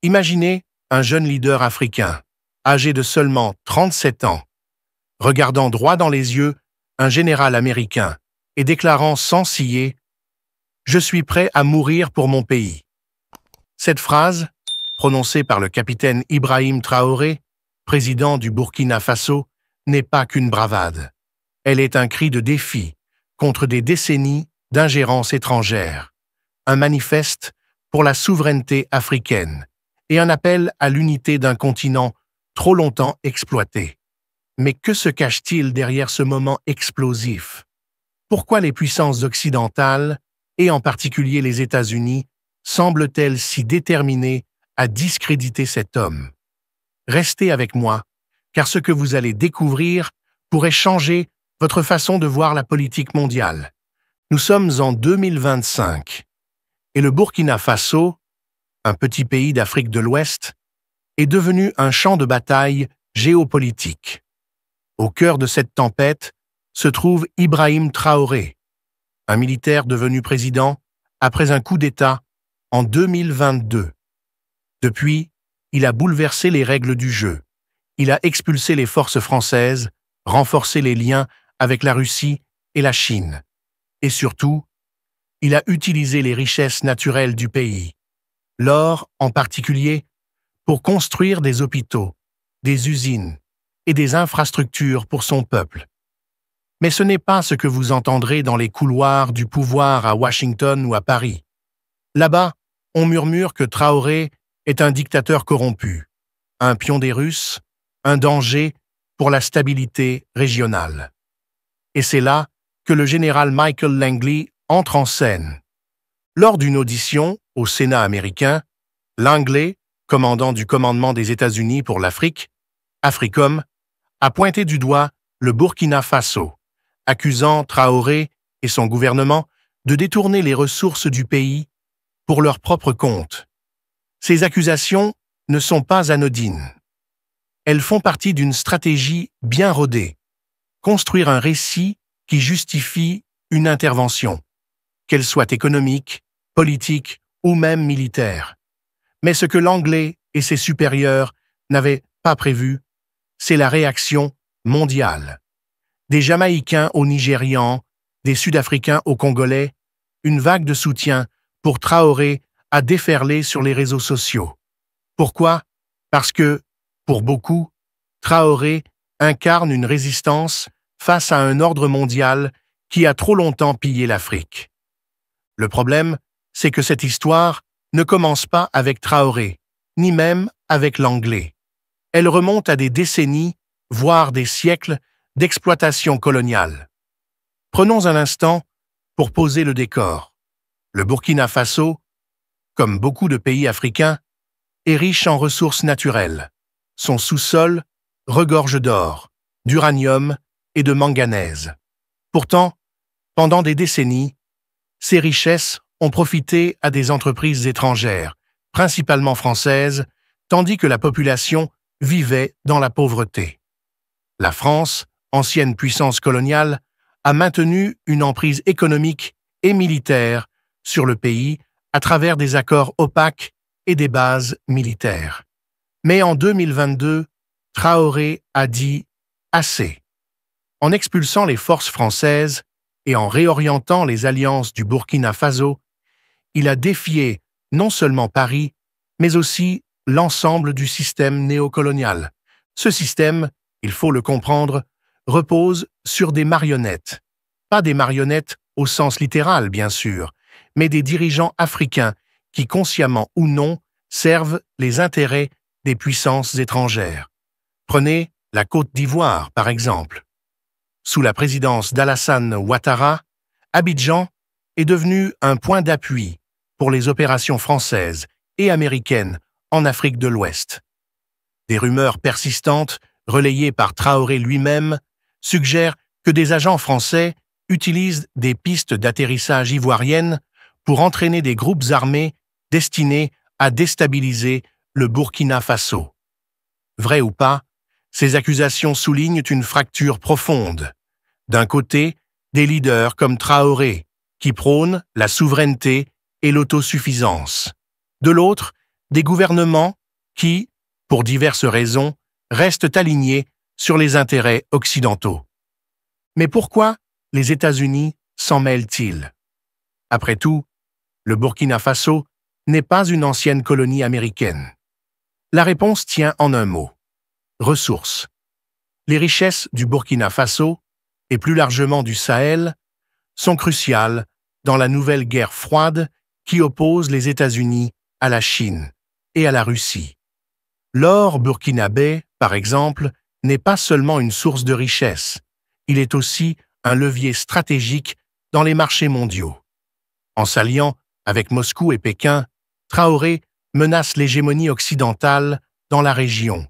Imaginez un jeune leader africain, âgé de seulement 37 ans, regardant droit dans les yeux un général américain et déclarant sans ciller « Je suis prêt à mourir pour mon pays ». Cette phrase, prononcée par le capitaine Ibrahim Traoré, président du Burkina Faso, n'est pas qu'une bravade. Elle est un cri de défi contre des décennies d'ingérence étrangère, un manifeste pour la souveraineté africaine et un appel à l'unité d'un continent trop longtemps exploité. Mais que se cache-t-il derrière ce moment explosif? Pourquoi les puissances occidentales, et en particulier les États-Unis, semblent-elles si déterminées à discréditer cet homme? Restez avec moi, car ce que vous allez découvrir pourrait changer votre façon de voir la politique mondiale. Nous sommes en 2025, et le Burkina Faso, un petit pays d'Afrique de l'Ouest, est devenu un champ de bataille géopolitique. Au cœur de cette tempête se trouve Ibrahim Traoré, un militaire devenu président après un coup d'État en 2022. Depuis, il a bouleversé les règles du jeu. Il a expulsé les forces françaises, renforcé les liens avec la Russie et la Chine. Et surtout, il a utilisé les richesses naturelles du pays, l'or en particulier, pour construire des hôpitaux, des usines et des infrastructures pour son peuple. Mais ce n'est pas ce que vous entendrez dans les couloirs du pouvoir à Washington ou à Paris. Là-bas, on murmure que Traoré est un dictateur corrompu, un pion des Russes, un danger pour la stabilité régionale. Et c'est là que le général Michael Langley entre en scène. Lors d'une audition au Sénat américain, Langley, commandant du commandement des États-Unis pour l'Afrique, AFRICOM, a pointé du doigt le Burkina Faso, accusant Traoré et son gouvernement de détourner les ressources du pays pour leur propre compte. Ces accusations ne sont pas anodines. Elles font partie d'une stratégie bien rodée, construire un récit qui justifie une intervention, qu'elle soit économique, politique ou même militaire. Mais ce que Langley et ses supérieurs n'avaient pas prévu, c'est la réaction mondiale. Des Jamaïcains aux Nigérians, des Sud-Africains aux Congolais, une vague de soutien pour Traoré a déferlé sur les réseaux sociaux. Pourquoi? Parce que, pour beaucoup, Traoré incarne une résistance face à un ordre mondial qui a trop longtemps pillé l'Afrique. Le problème, c'est que cette histoire ne commence pas avec Traoré, ni même avec Langley. Elle remonte à des décennies, voire des siècles, d'exploitation coloniale. Prenons un instant pour poser le décor. Le Burkina Faso, comme beaucoup de pays africains, est riche en ressources naturelles. Son sous-sol regorge d'or, d'uranium et de manganèse. Pourtant, pendant des décennies, ces richesses ont profité à des entreprises étrangères, principalement françaises, tandis que la population vivait dans la pauvreté. La France, ancienne puissance coloniale, a maintenu une emprise économique et militaire sur le pays à travers des accords opaques et des bases militaires. Mais en 2022, Traoré a dit « assez ». En expulsant les forces françaises et en réorientant les alliances du Burkina Faso, il a défié non seulement Paris, mais aussi l'ensemble du système néocolonial. Ce système, il faut le comprendre, repose sur des marionnettes. Pas des marionnettes au sens littéral, bien sûr, mais des dirigeants africains qui, consciemment ou non, servent les intérêts des puissances étrangères. Prenez la Côte d'Ivoire, par exemple. Sous la présidence d'Alassane Ouattara, Abidjan est devenu un point d'appui pour les opérations françaises et américaines en Afrique de l'Ouest. Des rumeurs persistantes, relayées par Traoré lui-même, suggèrent que des agents français utilisent des pistes d'atterrissage ivoiriennes pour entraîner des groupes armés destinés à déstabiliser le Burkina Faso. Vrai ou pas, ces accusations soulignent une fracture profonde. D'un côté, des leaders comme Traoré, qui prônent la souveraineté et l'autosuffisance. De l'autre, Des gouvernements qui, pour diverses raisons, restent alignés sur les intérêts occidentaux. Mais pourquoi les États-Unis s'en mêlent-ils? Après tout, le Burkina Faso n'est pas une ancienne colonie américaine. La réponse tient en un mot: ressources. Les richesses du Burkina Faso, et plus largement du Sahel, sont cruciales dans la nouvelle guerre froide qui oppose les États-Unis à la Chine et à la Russie. L'or burkinabé, par exemple, n'est pas seulement une source de richesse, il est aussi un levier stratégique dans les marchés mondiaux. En s'alliant avec Moscou et Pékin, Traoré menace l'hégémonie occidentale dans la région.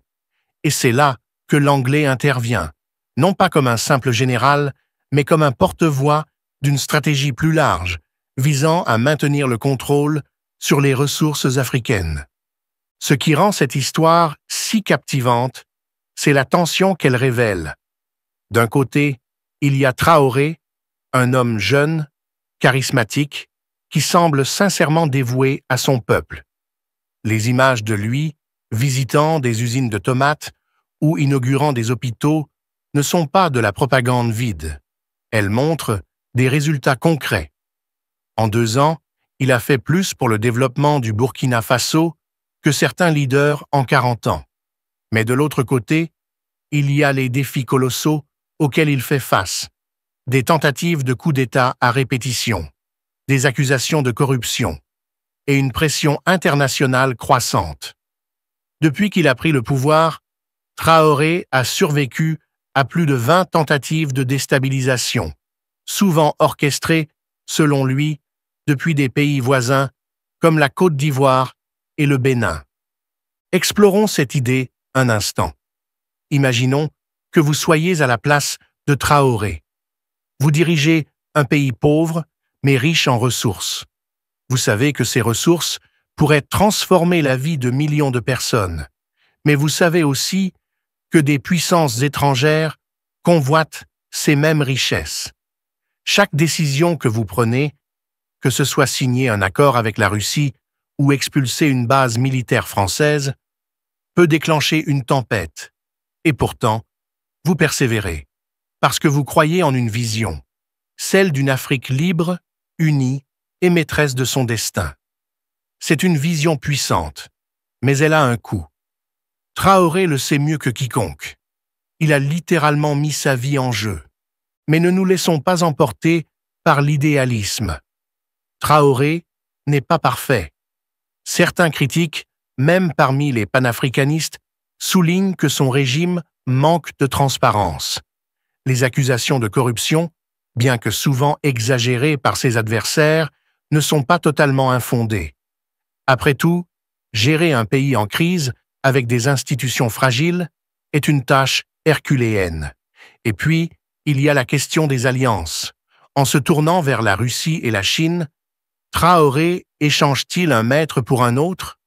Et c'est là que l'anglais intervient, non pas comme un simple général, mais comme un porte-voix d'une stratégie plus large, visant à maintenir le contrôle sur les ressources africaines. Ce qui rend cette histoire si captivante, c'est la tension qu'elle révèle. D'un côté, il y a Traoré, un homme jeune, charismatique, qui semble sincèrement dévoué à son peuple. Les images de lui, visitant des usines de tomates ou inaugurant des hôpitaux, ne sont pas de la propagande vide. Elles montrent des résultats concrets. En 2 ans, il a fait plus pour le développement du Burkina Faso que certains leaders en 40 ans. Mais de l'autre côté, il y a les défis colossaux auxquels il fait face, des tentatives de coup d'État à répétition, des accusations de corruption et une pression internationale croissante. Depuis qu'il a pris le pouvoir, Traoré a survécu à plus de 20 tentatives de déstabilisation, souvent orchestrées, selon lui, depuis des pays voisins comme la Côte d'Ivoire et le Bénin. Explorons cette idée un instant. Imaginons que vous soyez à la place de Traoré. Vous dirigez un pays pauvre, mais riche en ressources. Vous savez que ces ressources pourraient transformer la vie de millions de personnes. Mais vous savez aussi que des puissances étrangères convoitent ces mêmes richesses. Chaque décision que vous prenez, que ce soit signer un accord avec la Russie ou expulser une base militaire française, peut déclencher une tempête. Et pourtant, vous persévérez, parce que vous croyez en une vision, celle d'une Afrique libre, unie et maîtresse de son destin. C'est une vision puissante, mais elle a un coût. Traoré le sait mieux que quiconque. Il a littéralement mis sa vie en jeu. Mais ne nous laissons pas emporter par l'idéalisme. Traoré n'est pas parfait. Certains critiques, même parmi les panafricanistes, soulignent que son régime manque de transparence. Les accusations de corruption, bien que souvent exagérées par ses adversaires, ne sont pas totalement infondées. Après tout, gérer un pays en crise avec des institutions fragiles est une tâche herculéenne. Et puis, il y a la question des alliances. En se tournant vers la Russie et la Chine, Traoré échange-t-il un maître pour un autre?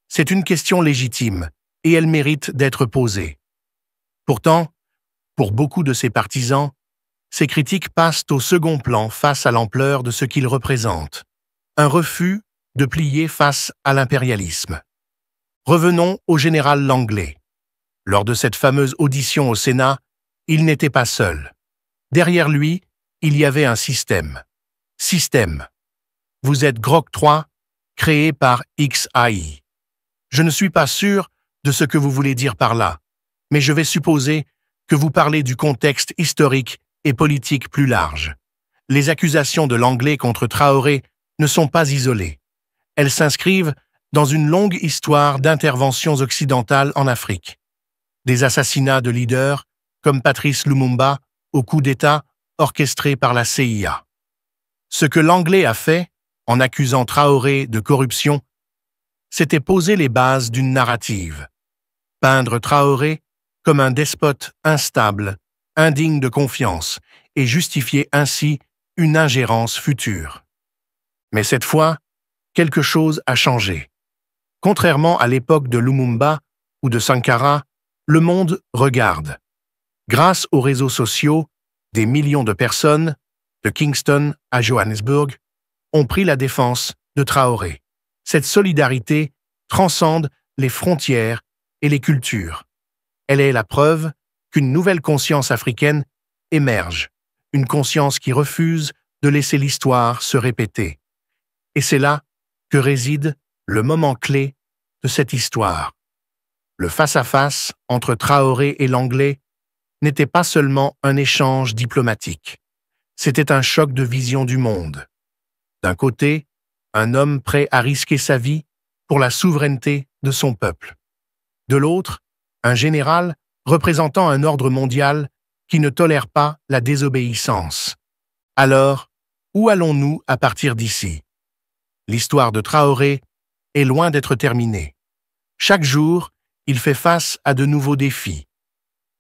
C'est une question légitime, et elle mérite d'être posée. Pourtant, pour beaucoup de ses partisans, ces critiques passent au second plan face à l'ampleur de ce qu'il représente. Un refus de plier face à l'impérialisme. Revenons au général Langlais. Lors de cette fameuse audition au Sénat, il n'était pas seul. Derrière lui, il y avait un système. Système. Vous êtes Grok 3, créé par XAI. Je ne suis pas sûr de ce que vous voulez dire par là, mais je vais supposer que vous parlez du contexte historique et politique plus large. Les accusations de Langlais contre Traoré ne sont pas isolées. Elles s'inscrivent dans une longue histoire d'interventions occidentales en Afrique. Des assassinats de leaders comme Patrice Lumumba au coup d'État orchestré par la CIA. Ce que Langlais a fait, en accusant Traoré de corruption, c'était poser les bases d'une narrative. Peindre Traoré comme un despote instable, indigne de confiance, et justifier ainsi une ingérence future. Mais cette fois, quelque chose a changé. Contrairement à l'époque de Lumumba ou de Sankara, le monde regarde. Grâce aux réseaux sociaux, des millions de personnes, de Kingston à Johannesburg, ont pris la défense de Traoré. Cette solidarité transcende les frontières et les cultures. Elle est la preuve qu'une nouvelle conscience africaine émerge, une conscience qui refuse de laisser l'histoire se répéter. Et c'est là que réside le moment clé de cette histoire. Le face-à-face entre Traoré et l'Anglais n'était pas seulement un échange diplomatique. C'était un choc de vision du monde. D'un côté, un homme prêt à risquer sa vie pour la souveraineté de son peuple. De l'autre, un général représentant un ordre mondial qui ne tolère pas la désobéissance. Alors, où allons-nous à partir d'ici? L'histoire de Traoré est loin d'être terminée. Chaque jour, il fait face à de nouveaux défis.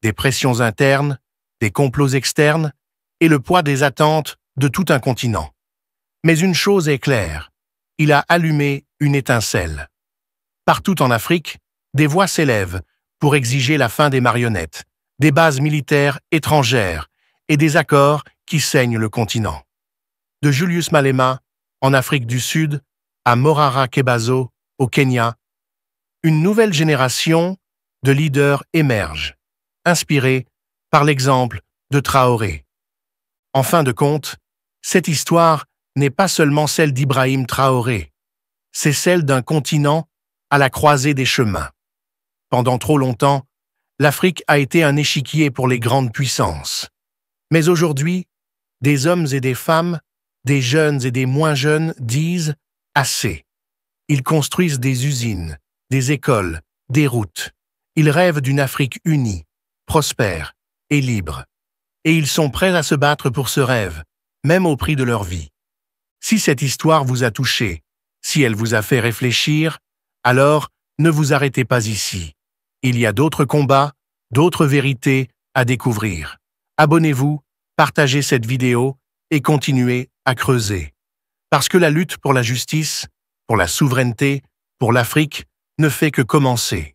Des pressions internes, des complots externes et le poids des attentes de tout un continent. Mais une chose est claire, il a allumé une étincelle. Partout en Afrique, des voix s'élèvent pour exiger la fin des marionnettes, des bases militaires étrangères et des accords qui saignent le continent. De Julius Malema, en Afrique du Sud, à Morara Kebaso, au Kenya, une nouvelle génération de leaders émerge, inspirée par l'exemple de Traoré. En fin de compte, cette histoire n'est pas seulement celle d'Ibrahim Traoré, c'est celle d'un continent à la croisée des chemins. Pendant trop longtemps, l'Afrique a été un échiquier pour les grandes puissances. Mais aujourd'hui, des hommes et des femmes, des jeunes et des moins jeunes disent « assez ». Ils construisent des usines, des écoles, des routes. Ils rêvent d'une Afrique unie, prospère et libre. Et ils sont prêts à se battre pour ce rêve, même au prix de leur vie. Si cette histoire vous a touché, si elle vous a fait réfléchir, alors ne vous arrêtez pas ici. Il y a d'autres combats, d'autres vérités à découvrir. Abonnez-vous, partagez cette vidéo et continuez à creuser. Parce que la lutte pour la justice, pour la souveraineté, pour l'Afrique ne fait que commencer.